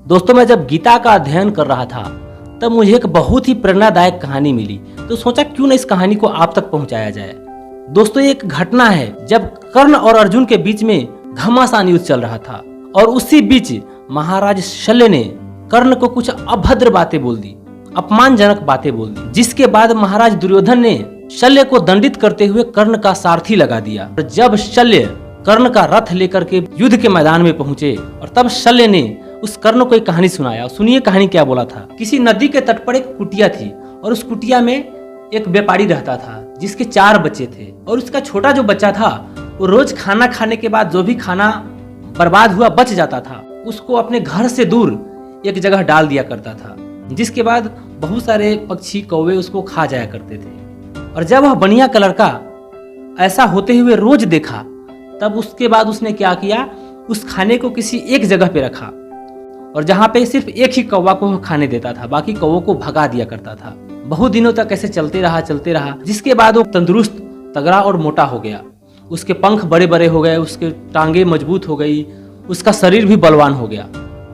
दोस्तों, मैं जब गीता का अध्ययन कर रहा था तब मुझे एक बहुत ही प्रेरणादायक कहानी मिली, तो सोचा क्यों न इस कहानी को आप तक पहुंचाया जाए। दोस्तों, ये एक घटना है जब कर्ण और अर्जुन के बीच में घमासान युद्ध चल रहा था और उसी बीच महाराज शल्य ने कर्ण को कुछ अभद्र बातें बोल दी, अपमानजनक बातें बोल दी, जिसके बाद महाराज दुर्योधन ने शल्य को दंडित करते हुए कर्ण का सारथी लगा दिया। और जब शल्य कर्ण का रथ लेकर के युद्ध के मैदान में पहुंचे और तब शल्य ने उस कर्ण को एक कहानी सुनाया। सुनिए कहानी क्या बोला था। किसी नदी के तट पर एक कुटिया थी और उस कुटिया में एक व्यापारी रहता था जिसके 4 बच्चे थे और उसका छोटा जो बच्चा था वो रोज खाना खाने के बाद जो भी खाना बर्बाद हुआ बच जाता था उसको अपने घर से दूर एक जगह डाल दिया करता था, जिसके बाद बहुत सारे पक्षी कौवे उसको खा जाया करते थे। और जब वह बनिया कलर का ऐसा होते हुए रोज देखा तब उसके बाद उसने क्या किया, उस खाने को किसी एक जगह पे रखा और जहाँ पे सिर्फ एक ही कौवा को खाने देता था, बाकी कौवों को भगा दिया करता था। बहुत दिनों तक ऐसे चलते रहा, जिसके बाद वो तंदुरुस्त, तगड़ा और मोटा हो गया। उसके पंख बड़े बड़े हो गए, उसके टांगे मजबूत हो गई, उसका शरीर भी बलवान हो गया।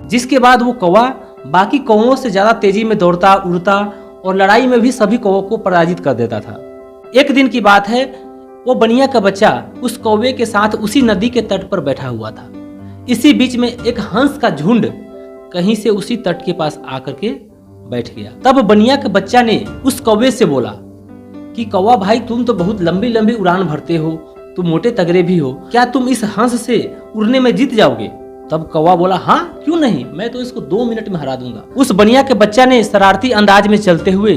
जिसके बाद वो कौवा बाकी कौवों से ज्यादा तेजी में दौड़ता, उड़ता और लड़ाई में भी सभी कौवों को पराजित कर देता था। एक दिन की बात है, वो बनिया का बच्चा उस कौवे के साथ उसी नदी के तट पर बैठा हुआ था। इसी बीच में एक हंस का झुंड कहीं से उसी तट के पास आकर के बैठ गया। तब बनिया के बच्चा ने उस कौवे से बोला कि कौवा भाई, तुम तो बहुत लंबी लंबी उड़ान भरते हो, तुम मोटे तगड़े भी हो, क्या तुम इस हंस से उड़ने में जीत जाओगे? तब कौवा बोला, हाँ क्यों नहीं, मैं तो इसको 2 मिनट में हरा दूंगा। उस बनिया के बच्चा ने शरारती अंदाज में चलते हुए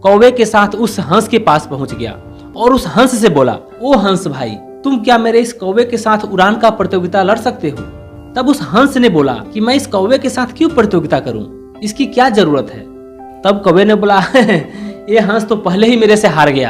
कौवे के साथ उस हंस के पास पहुंच गया और उस हंस से बोला, ओ हंस भाई, तुम क्या मेरे इस कौवे के साथ उड़ान का प्रतियोगिता लड़ सकते हो? तब उस हंस ने बोला कि मैं इस कौवे के साथ क्यों प्रतियोगिता करूं, इसकी क्या जरूरत है? तब कौवे ने बोला, ये हंस तो पहले ही मेरे से हार गया,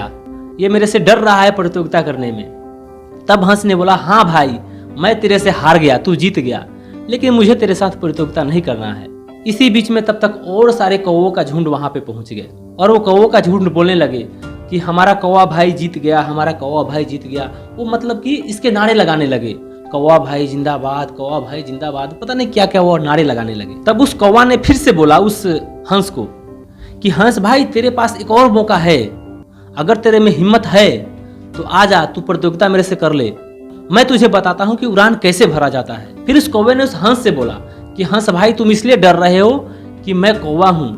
ये मेरे से डर रहा है प्रतियोगिता करने में। तब हंस ने बोला, हाँ भाई, मैं तेरे से हार गया, तू जीत गया, लेकिन मुझे तेरे साथ प्रतियोगिता नहीं करना है। इसी बीच में तब तक और सारे कौवों का झुंड वहां पे पहुंच गए और वो कौवों का झुंड बोलने लगे कि हमारा कौवा भाई जीत गया, हमारा कौवा भाई जीत गया। वो मतलब कि इसके नारे लगाने लगे, कौवा भाई जिंदाबाद, कौवा भाई जिंदाबाद, पता नहीं क्या क्या वो नारे लगाने लगे। तब उस कौवा ने फिर से बोला उस हंस को कि हंस भाई, तेरे पास एक और मौका है, अगर तेरे में हिम्मत है तो आ जा, तू प्रतियोगिता मेरे से कर ले, मैं तुझे बताता हूँ कि उड़ान कैसे भरा जाता है। फिर उस कौवे ने उस हंस से बोला कि हंस भाई, तुम इसलिए डर रहे हो कि मैं कौवा हूँ,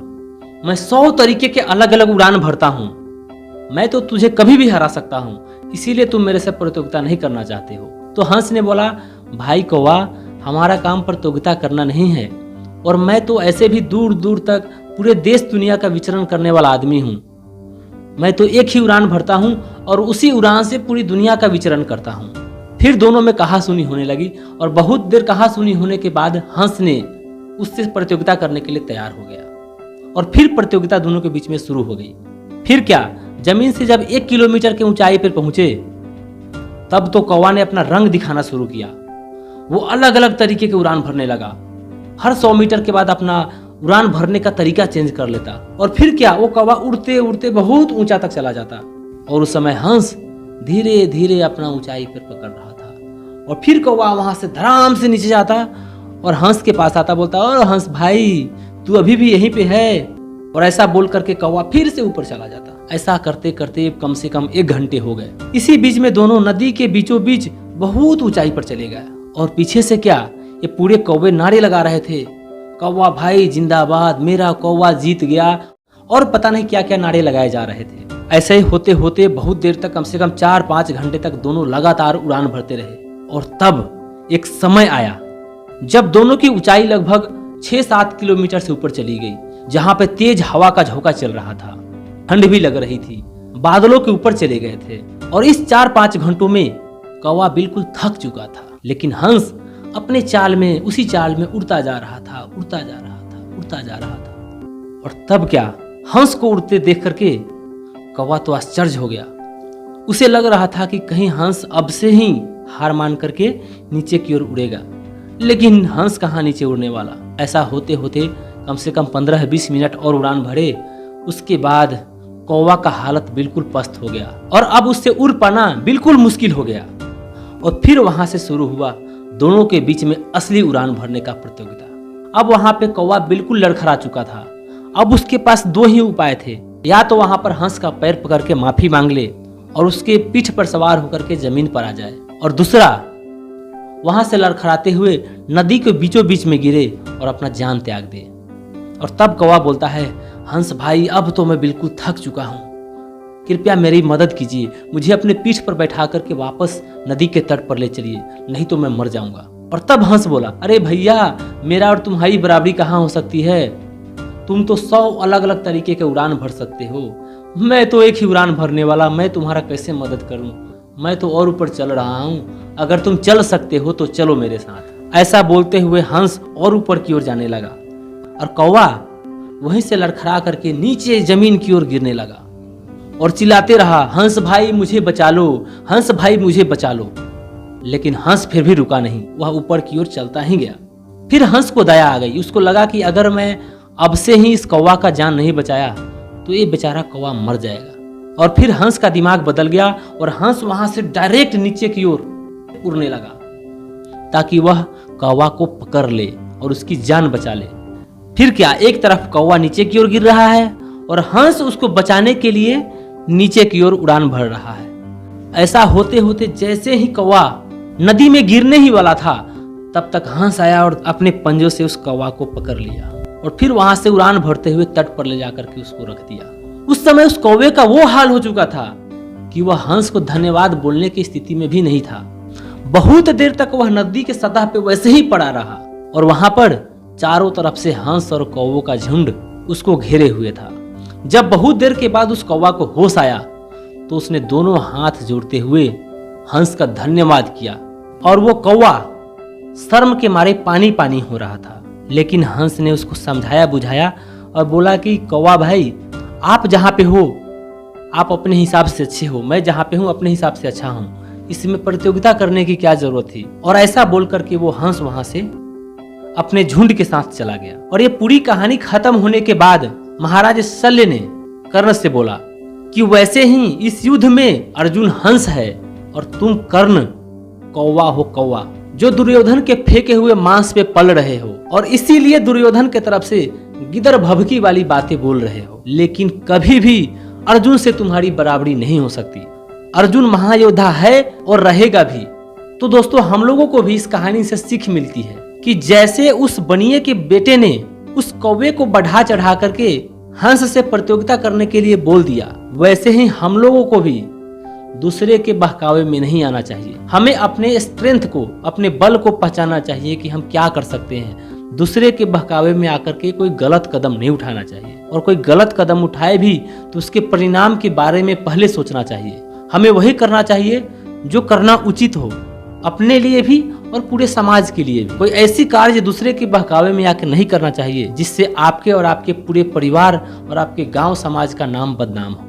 मैं 100 तरीके के अलग अलग उड़ान भरता हूँ, मैं तो तुझे कभी भी हरा सकता हूँ, इसीलिए तुम मेरे से प्रतियोगिता नहीं करना चाहते हो। तो हंस ने बोला, भाई कौवा, हमारा काम प्रतियोगिता करना नहीं है और मैं तो ऐसे भी दूर दूर तक पूरे देश दुनिया का विचरण करने वाला आदमी हूँ, मैं तो एक ही उड़ान भरता हूँ और उसी उड़ान से पूरी दुनिया का विचरण करता हूँ। फिर दोनों में कहासुनी होने लगी और बहुत देर कहासुनी होने के बाद हंस ने उससे प्रतियोगिता करने के लिए तैयार हो गया और फिर प्रतियोगिता दोनों के बीच में शुरू हो गई। फिर क्या, जमीन से जब 1 किलोमीटर के ऊंचाई पर पहुंचे तब तो कौवा ने अपना रंग दिखाना शुरू किया। वो अलग अलग तरीके के उड़ान भरने लगा, हर 100 मीटर के बाद अपना उड़ान भरने का तरीका चेंज कर लेता और फिर क्या, वो कौवा उड़ते उड़ते बहुत ऊंचा तक चला जाता और उस समय हंस धीरे धीरे अपना ऊंचाई पर पकड़ रहा था और फिर कौवा वहां से धड़ाम से नीचे जाता और हंस के पास आता, बोलता, और हंस भाई, तू अभी भी यहीं पे है? और ऐसा बोल करके कौवा फिर से ऊपर चला जाता। ऐसा करते करते कम से कम 1 घंटे हो गए। इसी बीच में दोनों नदी के बीचों बीच बहुत ऊंचाई पर चले गए और पीछे से क्या, ये पूरे कौवे नारे लगा रहे थे, कौवा भाई जिंदाबाद, मेरा कौवा जीत गया, और पता नहीं क्या क्या नारे लगाए जा रहे थे। ऐसे ही होते होते बहुत देर तक, कम से कम 4-5 घंटे तक दोनों लगातार उड़ान भरते रहे और तब एक समय आया जब दोनों की ऊंचाई लगभग 6-7 किलोमीटर से ऊपर चली गई, जहां पे तेज हवा का झोंका चल रहा था, ठंड भी लग रही थी, बादलों के ऊपर चले गए थे और इस 4-5 घंटों में कौवा बिल्कुल थक चुका था, लेकिन हंस अपने चाल में, उसी चाल में उड़ता जा रहा था, उड़ता जा रहा था, उड़ता जा रहा था। और तब क्या, हंस को उड़ते देख करके कौवा तो आश्चर्य हो गया। उसे लग रहा था कि कहीं हंस अब से ही हार मान करके नीचे की ओर उड़ेगा, लेकिन हंस कहाँ नीचे उड़ने वाला। ऐसा होते होते कम से कम 15-20 मिनट और उड़ान भरे, उसके बाद कौवा का हालत बिल्कुल पस्त हो गया और अब उससे उड़ पाना बिल्कुल मुश्किल हो गया। और फिर वहां से शुरू हुआ दोनों के बीच में असली उड़ान भरने का प्रतियोगिता। अब वहां पे कौवा बिल्कुल लड़खड़ा चुका था। अब उसके पास दो ही उपाय थे, या तो वहां पर हंस का पैर पकड़ के माफी मांग ले और उसके पीठ पर सवार होकर के जमीन पर आ जाए, और दूसरा वहां से लड़खड़ाते हुए नदी के बीचों बीच में गिरे और अपना जान त्याग दे। और तब कौवा बोलता है, हंस भाई अब तो मैं बिल्कुल थक चुका हूँ, कृपया मेरी मदद कीजिए, मुझे अपने पीठ पर बैठा करके वापस नदी के तट पर ले चलिए, नहीं तो मैं मर जाऊंगा। और तब हंस बोला, अरे भैया मेरा और तुम्हारी बराबरी कहाँ हो सकती है, तुम तो 100 अलग अलग तरीके के उड़ान भर सकते हो, मैं तो एक ही उड़ान भरने वाला, मैं तुम्हारा कैसे मदद करूं, मैं तो और ऊपर चल रहा हूं, अगर तुम चल सकते हो तो चलो मेरे साथ। ऐसा बोलते हुए हंस और ऊपर की ओर जाने लगा और कौवा वहीं से लड़खड़ा करके नीचे जमीन की ओर गिरने लगा और चिल्लाते रहा, हंस भाई मुझे बचा लो, हंस भाई मुझे बचा लो। लेकिन हंस फिर भी रुका नहीं, वह ऊपर की ओर चलता ही गया। फिर हंस को दया आ गई, उसको लगा कि अगर मैं अब से ही इस कौवा का जान नहीं बचाया तो ये बेचारा कौवा मर जाएगा। और फिर हंस का दिमाग बदल गया और हंस वहां से डायरेक्ट नीचे की ओर उड़ने लगा ताकि वह कौवा को पकड़ ले और उसकी जान बचा ले। फिर क्या, एक तरफ कौवा नीचे की ओर गिर रहा है और हंस उसको बचाने के लिए नीचे की ओर उड़ान भर रहा है। ऐसा होते होते जैसे ही कौवा नदी में गिरने ही वाला था, तब तक हंस आया और अपने पंजों से उस कौवा को पकड़ लिया और फिर वहां से उड़ान भरते हुए तट पर ले जाकर के उसको रख दिया। उस समय उस कौवे का वो हाल हो चुका था कि वह हंस को धन्यवाद बोलने की स्थिति में भी नहीं था। बहुत देर तक वह नदी के सतह पे वैसे ही पड़ा रहा और वहां पर चारों तरफ से हंस और कौवों का झुंड उसको घेरे हुए था। जब बहुत देर के बाद उस कौवा को होश आया तो उसने दोनों हाथ जोड़ते हुए हंस का धन्यवाद किया और वो कौवा शर्म के मारे पानी पानी हो रहा था। लेकिन हंस ने उसको समझाया बुझाया और बोला कि कौवा भाई, आप जहाँ पे हो आप अपने हिसाब से अच्छे हो, मैं जहाँ पे हूँ अपने हिसाब से अच्छा हूँ, इसमें प्रतियोगिता करने की क्या जरूरत थी। और ऐसा बोल करके वो हंस वहां से अपने झुंड के साथ चला गया। और ये पूरी कहानी खत्म होने के बाद महाराज शल्य ने कर्ण से बोला कि वैसे ही इस युद्ध में अर्जुन हंस है और तुम कर्ण कौवा हो, कौवा जो दुर्योधन के फेंके हुए मांस पे पल रहे हो और इसीलिए दुर्योधन के तरफ से गिदर भभकी वाली बातें बोल रहे हो। लेकिन कभी भी अर्जुन से तुम्हारी बराबरी नहीं हो सकती, अर्जुन महायोद्धा है और रहेगा भी। तो दोस्तों हम लोगों को भी इस कहानी से सीख मिलती है कि जैसे उस बनिए के बेटे ने उस कौवे को बढ़ा चढ़ा करके हंस से प्रतियोगिता करने के लिए बोल दिया, वैसे ही हम लोगों को भी दूसरे के बहकावे में नहीं आना चाहिए। हमें अपने स्ट्रेंथ को, अपने बल को पहचानना चाहिए कि हम क्या कर सकते हैं। दूसरे के बहकावे में आकर के कोई गलत कदम नहीं उठाना चाहिए, और कोई गलत कदम उठाए भी तो उसके परिणाम के बारे में पहले सोचना चाहिए। हमें वही करना चाहिए जो करना उचित हो, अपने लिए भी और पूरे समाज के लिए भी। कोई ऐसी कार्य दूसरे के बहकावे में आकर नहीं करना चाहिए जिससे आपके और आपके पूरे परिवार और आपके गांव समाज का नाम बदनाम हो।